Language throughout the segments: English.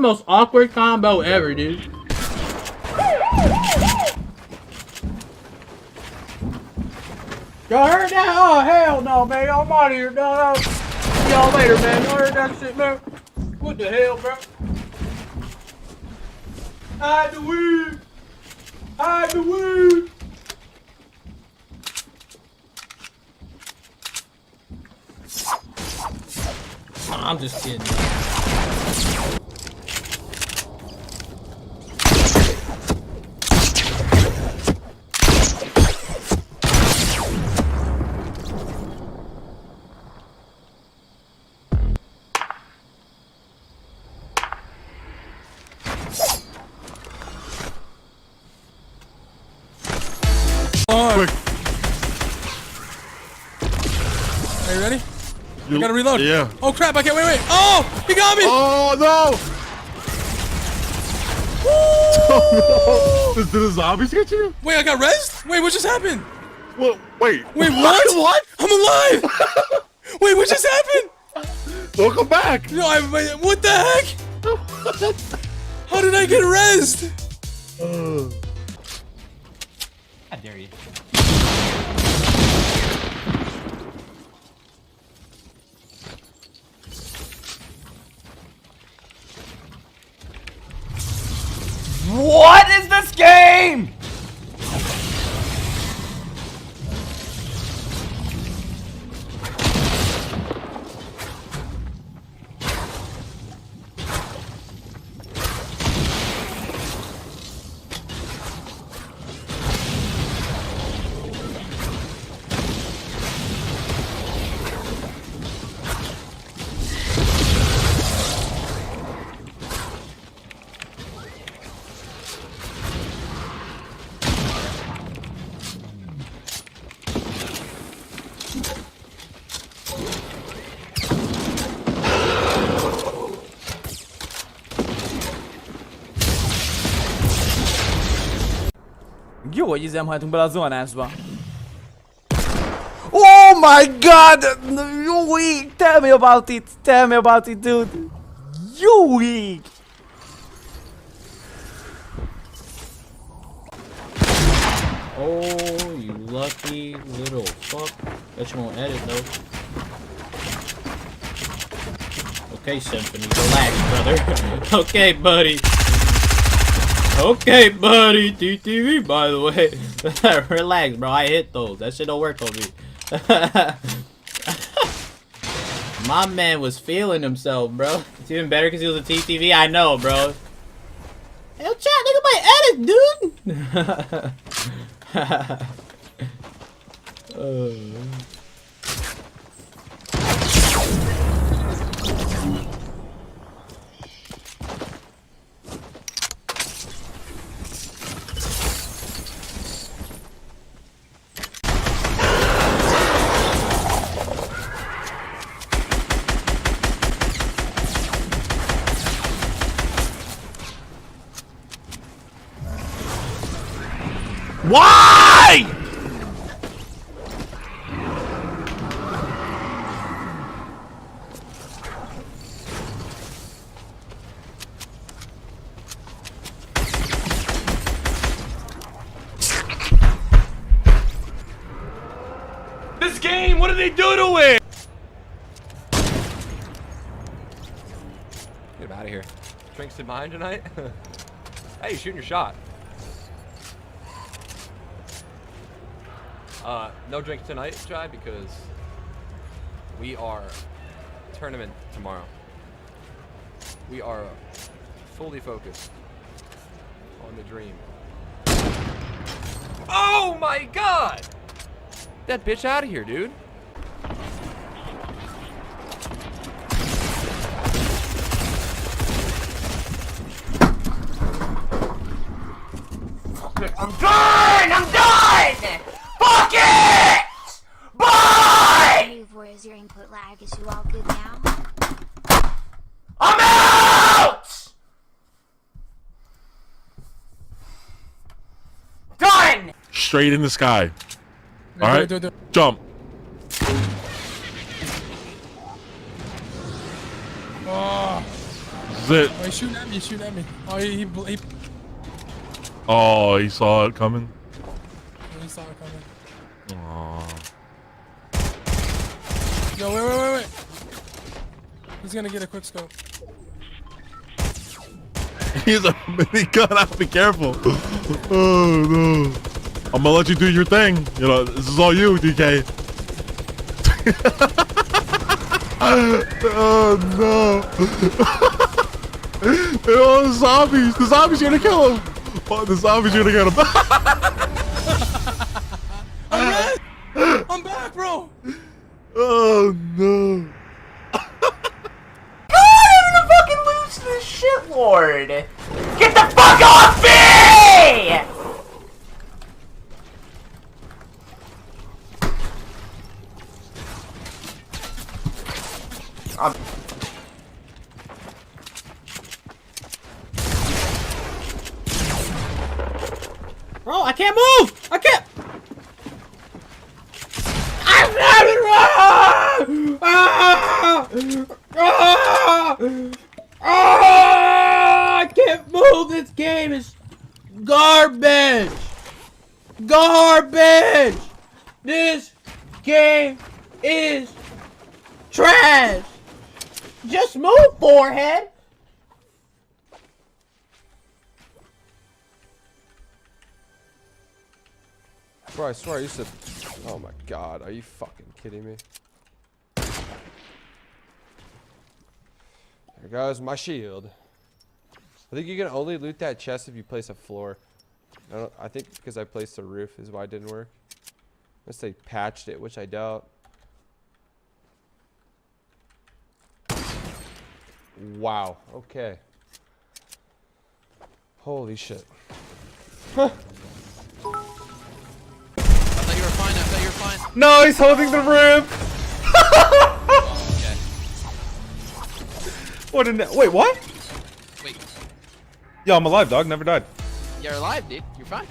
most awkward combo ever, dude. Y'all heard that? Oh, hell no, man. I'm out of here. No. See y'all later, man. Y'all heard that shit, man? What the hell, bro? Hide the weed. Hide the weed. I'm just kidding. Quick. Are you ready? I gotta reload. Yeah. Oh crap, I can't wait. Oh, he got me! Oh no! Oh, no. Did the zombies get you? Wait, I got rezzed? Wait, what just happened? Well, wait. Wait, what? What? I'm alive! Wait, what just happened? Welcome back. No, what the heck? How did I get rezzed? How dare you? What is this game? Jó, hogy nem hajtunk bele a zónásba. Oh my god! Yui! Tell me about it! Tell me about it, dude! Yui! Oh, you lucky little fuck. Bet you won't edit though. Okay, Symphony, relax, brother. Okay, buddy. Okay, buddy. TTV, by the way. Relax, bro. I hit those. That shit don't work on me. My man was feeling himself, bro. It's even better because he was a TTV. I know, bro. Hell, chat, look at my edit, dude. Why? This game, what did they do to it? Get him out of here. Drinks in mine tonight? Hey, you're shooting your shot. No drinks tonight, Jai, because we are tournament tomorrow. We are fully focused on the dream. Oh my god! Get that bitch out of here, dude. I'm done! I'm done! Fuck it! Bye! Where's your input lag? Is you all good now? I'm out! Done! Straight in the sky. All right, jump. Oh. is it. Oh, he's shooting at me. He's shooting at me. Oh, he Oh, he saw it coming. he saw it coming. Aw. Yo, wait. He's gonna get a quick scope. He's a minigun. I have to be careful. Oh no. I'm gonna let you do your thing. You know, this is all you, DK. Oh no. Oh, the zombies. The zombies are gonna kill him. Oh, the zombies are gonna get him. I'm back, bro. Oh no. I'm gonna fucking lose this shit, Lord. Get the fuck off me! Bro, I can't move! I can't! I'm having run! I can't move! This game is garbage! Garbage! This game is trash! Just move, forehead! Bro, I swear I used to. Oh my god, are you fucking kidding me? There goes my shield. I think you can only loot that chest if you place a floor. I think because I placed a roof is why it didn't work. Unless they patched it, which I doubt. Wow. Okay. Holy shit. I thought you were fine. No, he's holding the roof. Okay. What in wait, what? Wait. Yo, I'm alive, dog. Never died. You're alive, dude. You're fine.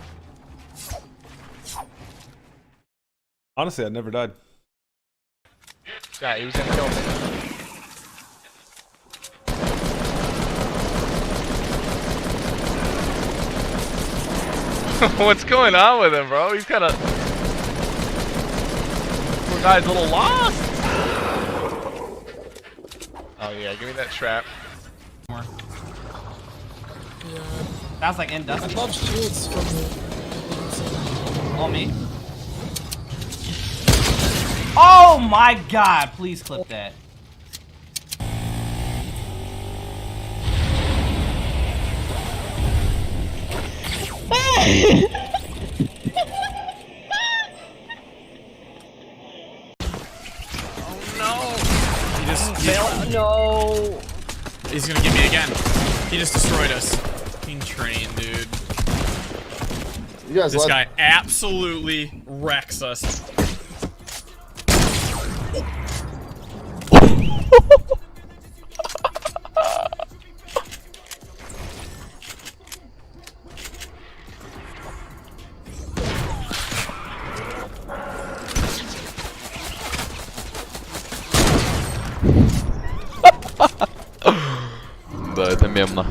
Honestly, I never died. Yeah, he was gonna kill me. What's going on with him, bro? He's kind of. Poor guy's a little lost. Oh yeah, give me that trap. Yeah. That's like I industrial. love shields from the. On me. Oh my god, please clip that. No. He's gonna get me again. He just destroyed us. Fucking train, dude. You guys This guy absolutely wrecks us. Да, это мемно.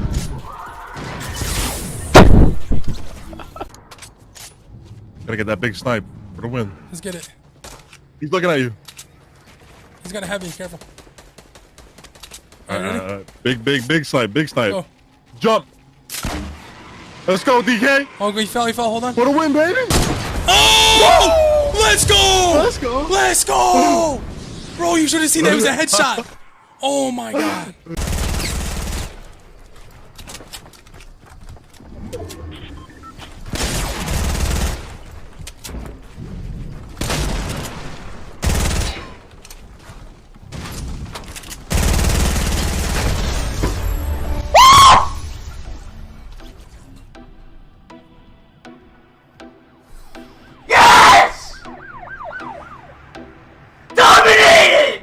Gotta get that big snipe for the win. Let's get it. He's looking at you. He's got a heavy. Careful. Ready? Big snipe. Go. Jump. Let's go, DK. Oh, he fell. Hold on. For the win, baby. Oh! Let's go! Let's go. Let's go! Bro, you should have seen that. It was a headshot. Oh my god. Dominated!